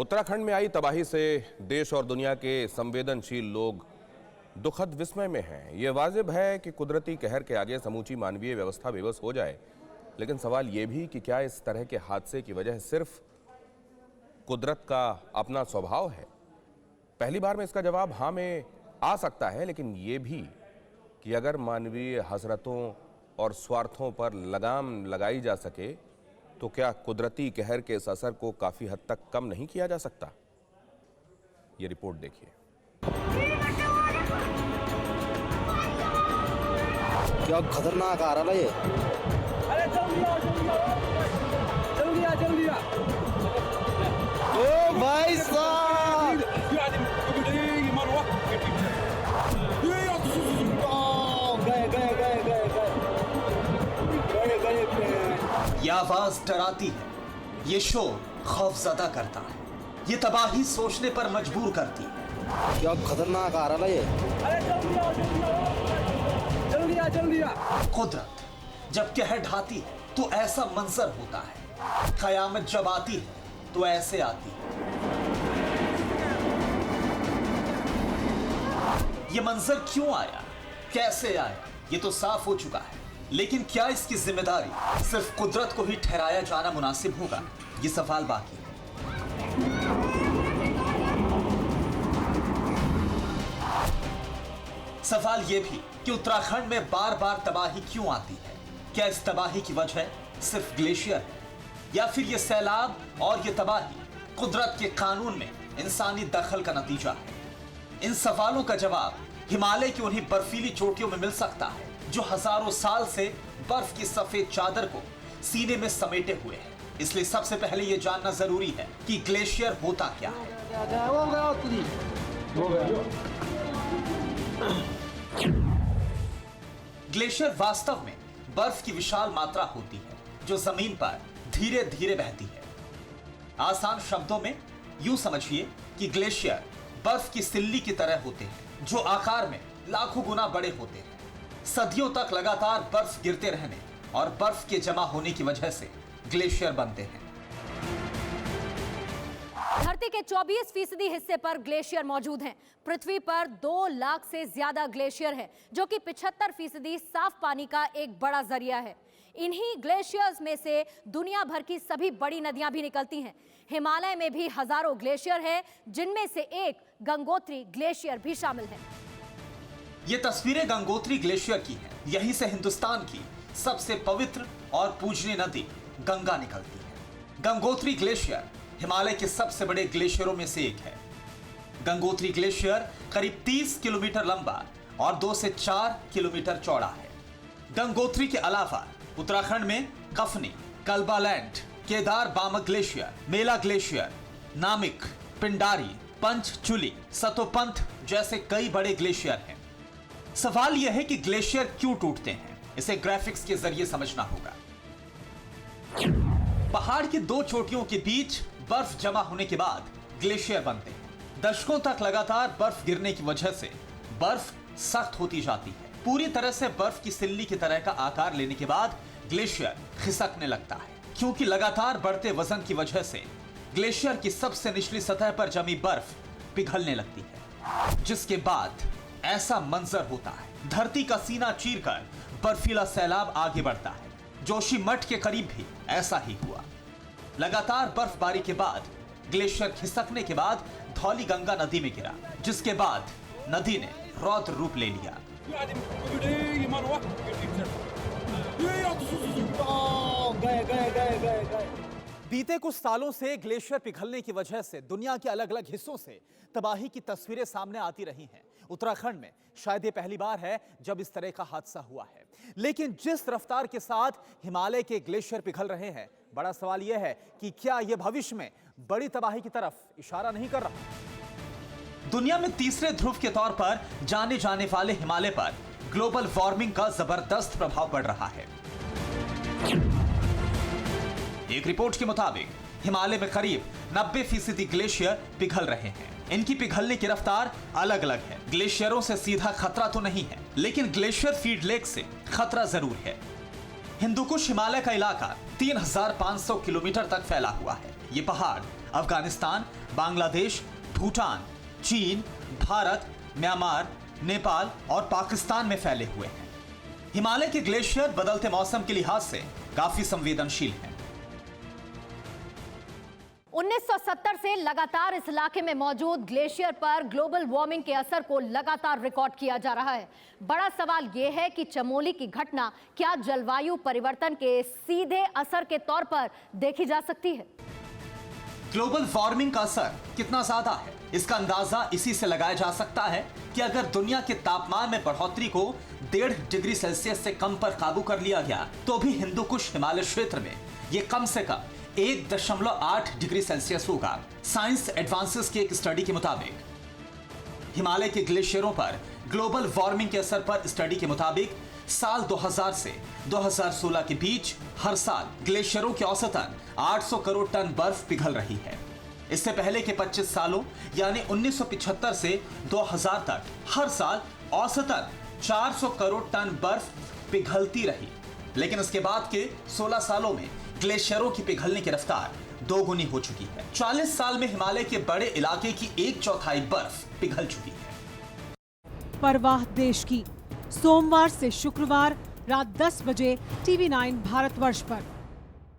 उत्तराखंड में आई तबाही से देश और दुनिया के संवेदनशील लोग दुखद विस्मय में हैं। ये वाजिब है कि कुदरती कहर के आगे समूची मानवीय व्यवस्था बेबस हो जाए, लेकिन सवाल ये भी कि क्या इस तरह के हादसे की वजह सिर्फ कुदरत का अपना स्वभाव है? पहली बार में इसका जवाब हाँ में आ सकता है, लेकिन ये भी कि अगर मानवीय हसरतों और स्वार्थों पर लगाम लगाई जा सके तो क्या कुदरती कहर के इस असर को काफी हद तक कम नहीं किया जा सकता? ये रिपोर्ट देखिए। क्या खतरनाक आ रहा है ये। अरे जल्दी आ। ओ भाई साहब, ये आवाज डराती है, ये शोर खौफजदा करता है, ये तबाही सोचने पर मजबूर करती है। क्या खतरनाक आ रहा है ये। अरे जल्दी आ। कुदरत जब कहर ढाती है तो ऐसा मंजर होता है, कयामत जब आती है तो ऐसे आती है। ये मंजर क्यों आया, कैसे आया, ये तो साफ हो चुका है, लेकिन क्या इसकी जिम्मेदारी सिर्फ कुदरत को ही ठहराया जाना मुनासिब होगा, ये सवाल बाकी है। सवाल यह भी कि उत्तराखंड में बार बार तबाही क्यों आती है? क्या इस तबाही की वजह सिर्फ ग्लेशियर है, या फिर यह सैलाब और यह तबाही कुदरत के कानून में इंसानी दखल का नतीजा है? इन सवालों का जवाब हिमालय की उन्हीं बर्फीली चोटियों में मिल सकता है जो हजारों साल से बर्फ की सफेद चादर को सीने में समेटे हुए है। इसलिए सबसे पहले यह जानना जरूरी है कि ग्लेशियर होता क्या है। ग्लेशियर वास्तव में बर्फ की विशाल मात्रा होती है जो जमीन पर धीरे धीरे बहती है। आसान शब्दों में यूं समझिए कि ग्लेशियर बर्फ की सिल्ली की तरह होते हैं जो आकार में लाखों गुना बड़े होते हैं। सदियों तक लगातार बर्फ गिरते रहने और बर्फ के जमा होने की वजह से ग्लेशियर बनते हैं। धरती के 24% हिस्से पर ग्लेशियर मौजूद हैं। पृथ्वी पर 2 लाख से ज्यादा ग्लेशियर है, जो कि 75% साफ पानी का एक बड़ा जरिया है। इन्हीं ग्लेशियर्स में से दुनिया भर की सभी बड़ी नदियां भी निकलती हैं। हिमालय में भी हजारों ग्लेशियर है, जिनमें से एक गंगोत्री ग्लेशियर भी शामिल है। ये तस्वीरें गंगोत्री ग्लेशियर की हैं। यहीं से हिंदुस्तान की सबसे पवित्र और पूजनीय नदी गंगा निकलती है। गंगोत्री ग्लेशियर हिमालय के सबसे बड़े ग्लेशियरों में से एक है। गंगोत्री ग्लेशियर करीब 30 किलोमीटर लंबा और 2 से 4 किलोमीटर चौड़ा है। गंगोत्री के अलावा उत्तराखंड में कफनी, कल्बालैंड, केदार बामक ग्लेशियर, मेला ग्लेशियर, नामिक, पिंडारी, पंचचूली, सतोपंथ जैसे कई बड़े ग्लेशियर हैं। सवाल यह है कि ग्लेशियर क्यों टूटते हैं, इसे ग्राफिक्स के जरिए समझना होगा। पहाड़ की 2 चोटियों के बीच बर्फ जमा होने के बाद ग्लेशियर बनते हैं। दशकों तक लगातार बर्फ गिरने की वजह से बर्फ सख्त होती जाती है। पूरी तरह से बर्फ की सिल्ली की तरह का आकार लेने के बाद ग्लेशियर खिसकने लगता है, क्योंकि लगातार बढ़ते वजन की वजह से ग्लेशियर की सबसे निचली सतह पर जमी बर्फ पिघलने लगती है, जिसके बाद ऐसा मंजर होता है। धरती का सीना चीरकर बर्फीला सैलाब आगे बढ़ता है। जोशीमठ के करीब भी ऐसा ही हुआ। लगातार बर्फबारी के बाद ग्लेशियर खिसकने के बाद धौली गंगा नदी में गिरा, जिसके बाद नदी ने रौद्र रूप ले लिया। बीते कुछ सालों से ग्लेशियर पिघलने की वजह से दुनिया के अलग अलग हिस्सों से तबाही की तस्वीरें सामने आती रही हैं। उत्तराखंड में शायद ये पहली बार है जब इस तरह का हादसा हुआ है, लेकिन जिस रफ्तार के साथ हिमालय के ग्लेशियर पिघल रहे हैं, बड़ा सवाल यह है कि क्या यह भविष्य में बड़ी तबाही की तरफ इशारा नहीं कर रहा? दुनिया में तीसरे ध्रुव के तौर पर जाने जाने वाले हिमालय पर ग्लोबल वार्मिंग का जबरदस्त प्रभाव पड़ रहा है। एक रिपोर्ट के मुताबिक हिमालय में करीब 90% ग्लेशियर पिघल रहे हैं। इनकी पिघलने की रफ्तार अलग अलग है। ग्लेशियरों से सीधा खतरा तो नहीं है, लेकिन ग्लेशियर फीड लेक से खतरा जरूर है। हिंदुकुश हिमालय का इलाका 3500 किलोमीटर तक फैला हुआ है। ये पहाड़ अफगानिस्तान, बांग्लादेश, भूटान, चीन, भारत, म्यांमार, नेपाल और पाकिस्तान में फैले हुए हैं। हिमालय के ग्लेशियर बदलते मौसम के लिहाज से काफी संवेदनशील हैं। 1970 से लगातार इस इलाके में मौजूद ग्लेशियर पर ग्लोबल वार्मिंग के असर को लगातार रिकॉर्ड किया जा रहा है। बड़ा सवाल यह है कि चमोली की घटना क्या जलवायु परिवर्तन के सीधे असर के तौर पर देखी जा सकती है? ग्लोबल वार्मिंग का असर कितना ज्यादा है, इसका अंदाजा इसी से लगाया जा सकता है कि अगर दुनिया के तापमान में बढ़ोतरी को 1.5 डिग्री सेल्सियस से कम पर काबू कर लिया गया तो भी हिंदू कुश हिमालय क्षेत्र में यह कम से कम 1.8 डिग्री सेल्सियस होगा। साइंस एडवांसेस की एक स्टडी के मुताबिक हिमालय के ग्लेशियरों पर ग्लोबल वार्मिंग के असर पर स्टडी के मुताबिक साल 2000 से 2016 के बीच हर साल ग्लेशियरों के औसतन 800 करोड़ टन बर्फ पिघल रही है। इससे पहले के 25 सालों यानी 1975 से 2000 तक हर साल औसतन 400 करोड़ टन बर्फ पिघलती रही, लेकिन इसके बाद के 16 सालों में ग्लेशियरों की पिघलने की रफ्तार दोगुनी हो चुकी है। 40 साल में हिमालय के बड़े इलाके की 1/4 बर्फ पिघल चुकी है। परवाह देश की, सोमवार से शुक्रवार रात 10 बजे TV9 भारतवर्ष पर।